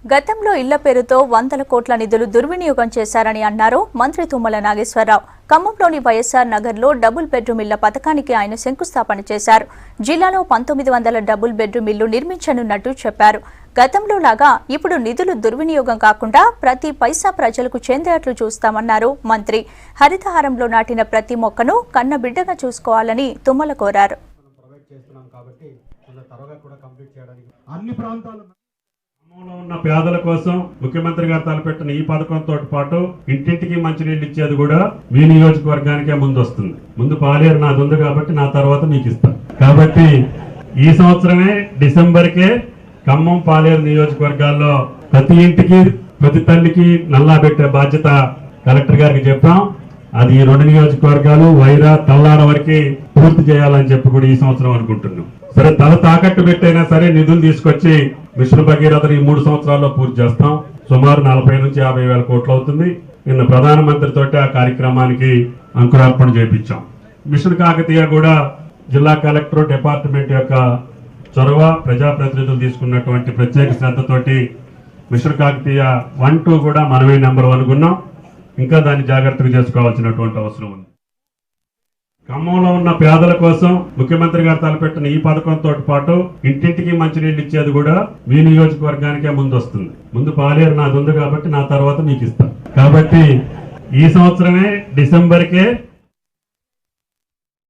గతంలో ఇళ్ల పేరుతో వందల కోట్ల నిధులు దుర్వినియోగం చేశారని అన్నారు మంత్రి తుమ్మల నాగేశ్వరరావు. ఖమ్మంలోని వైఎస్ఆర్ నగర్లో డబుల్ బెడ్రూమ్ ఇళ్ల పథకానికి ఆయన శంకుస్థాపన చేశారు. జిల్లాలో 1900 డబుల్ బెడ్రూమ్ ఇళ్లు నిర్మించనున్నట్టు చెప్పారు. గతంలో లాగా ఇప్పుడు నిధులు దుర్వినియోగం కాకుండా ప్రతి పైసా ప్రజలకు చెందేట్లు చూస్తామన్నారు మంత్రి. హరితహారంలో నాటిన ప్రతి మొక్కను కన్నబిడ్డగా చూసుకోవాలని తుమ్మల కోరారు. ఉన్న పేదల కోసం ముఖ్యమంత్రి గారు తలపెట్టిన ఈ పథకంతో పాటు ఇంటింటికి మంచినీళ్ళు ఇచ్చేది కూడా మీ నియోజకవర్గానికే ముందు వస్తుంది. ముందు పాలేరు నాది ఉంది కాబట్టి నా తర్వాత మీకు ఇస్తాను. కాబట్టి ఈ సంవత్సరమే డిసెంబర్కే ఖమ్మం పాలేరు నియోజకవర్గాల్లో ప్రతి ఇంటికి ప్రతి తల్లికి నల్లా పెట్టే బాధ్యత కలెక్టర్ గారికి చెప్పాం. అది ఈ 2 నియోజకవర్గాలు వైరా తల్లార వరకు పూర్తి చేయాలని చెప్పి కూడా ఈ సంవత్సరం అనుకుంటున్నాం. సరే తల తాకట్టు పెట్టైనా సరే నిధులు తీసుకొచ్చి మిషన్ భగీరథను ఈ 3 సంవత్సరాల్లో పూర్తి చేస్తాం. సుమారు 40 నుంచి 50 వేల కోట్లు అవుతుంది. నిన్న ప్రధానమంత్రితోటి ఆ కార్యక్రమానికి అంకురార్పణ చేపించాం. మిషన్ కాకతీయ కూడా జిల్లా కలెక్టర్ డిపార్ట్మెంట్ యొక్క చొరవ ప్రజాప్రతినిధులు తీసుకున్నటువంటి ప్రత్యేక శ్రద్ధతోటి మిషన్ కాకతీయ 1, 2 కూడా మనమే నెంబర్ 1 ఉన్నాం. ఇంకా దాన్ని జాగ్రత్తగా చేసుకోవాల్సినటువంటి అవసరం ఉంది. ఖమ్మంలో ఉన్న పేదల కోసం ముఖ్యమంత్రి గారు తలపెట్టిన ఈ పథకంతో పాటు ఇంటింటికి మంచినీళ్ళు ఇచ్చేది కూడా మీ నియోజకవర్గానికే ముందు వస్తుంది. ముందు పాలేరు నాది ఉంది కాబట్టి నా తర్వాత మీకు ఇస్తాను. కాబట్టి ఈ సంవత్సరమే డిసెంబర్కే